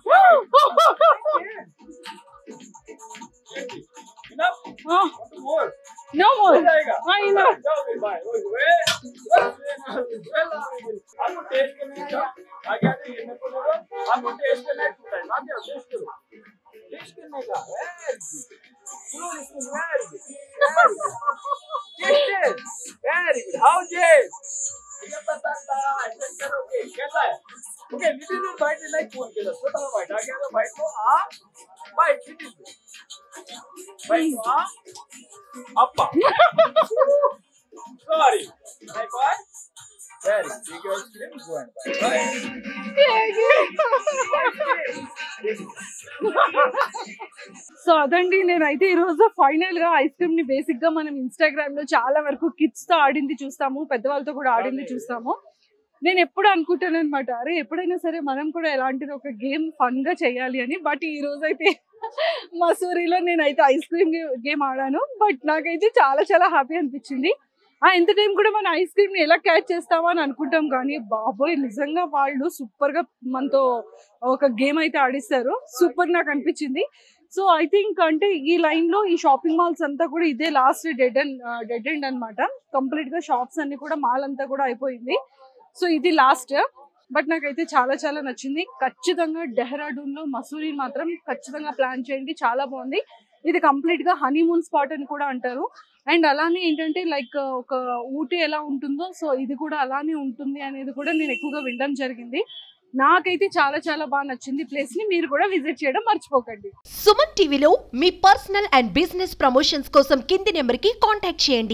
Enough? Want more? No more. Enough. Go. Bye. Wait. आपको test करने का आगे आगे ये मेरे को दे दो. आपको टेस्ट करना है पूरा. ना क्या टेस्ट करो. टेस्ट करने का. Very good. Slow listening. Very good. Taste. Very good. How Jay? ये पता था. ऐसे करोगे. कैसा है? Okay. Little bit bite like phone के लिए. छोटा bite. आगे आगे bite को bite. Little bit. Bite को appa. Sorry. My boy. Very good. Take your ice cream. Go and buy. So అదండి, నేనైతే ఈరోజు ఫైనల్ గా ఐస్ క్రీమ్ ని బేసిక్ గా మనం ఇన్స్టాగ్రామ్ లో చాలా వరకు కిడ్స్ తో ఆడింది చూస్తాము, పెద్దవాళ్ళతో కూడా ఆడింది చూస్తాము. నేను ఎప్పుడు అనుకుంటాను అనమాట, అరే ఎప్పుడైనా సరే మనం కూడా ఎలాంటిది ఒక గేమ్ ఫన్ గా చేయాలి అని. బట్ ఈ రోజు అయితే మసూరిలో నేనైతే ఐస్ క్రీమ్ గేమ్ ఆడాను. బట్ నాకైతే చాలా చాలా హ్యాపీ అనిపించింది. ఎంత టైం కూడా మన ఐస్ క్రీమ్ ని ఎలా క్యాచ్ చేస్తామా అని అనుకుంటాం, కానీ బాబోయ్ నిజంగా వాళ్ళు సూపర్ గా మనతో ఒక గేమ్ అయితే ఆడిస్తారు. సూపర్ నాకు అనిపించింది. సో ఐ థింక్ అంటే ఈ లైన్ లో ఈ షాపింగ్ మాల్స్ అంతా కూడా ఇదే లాస్ట్ డెడ్ ఎండ్ అనమాట. కంప్లీట్ గా షాప్స్ అన్ని కూడా మాల్ అంతా కూడా అయిపోయింది. సో ఇది లాస్ట్. బట్ నాకైతే చాలా చాలా నచ్చింది. ఖచ్చితంగా డెహ్రాడూన్ లో మసూరి మాత్రం ఖచ్చితంగా ప్లాన్ చేయండి, చాలా బాగుంది. ఇది కంప్లీట్ గా హనీమూన్ స్పాట్ అని కూడా అంటారు. అండ్ అలానే ఏంటంటే లైక్ ఒక ఊటీ ఎలా ఉంటుందో సో ఇది కూడా అలానే ఉంటుంది అనేది కూడా నేను ఎక్కువగా వినడం జరిగింది. నాకైతే చాలా చాలా బాగా నచ్చింది. ప్లేస్ ని మీరు కూడా విజిట్ చేయడం మర్చిపోకండి. సుమన్ టీవీలో మీ పర్సనల్ అండ్ బిజినెస్ ప్రమోషన్స్ కోసం కింది నెంబర్ కి కాంటాక్ట్ చేయండి.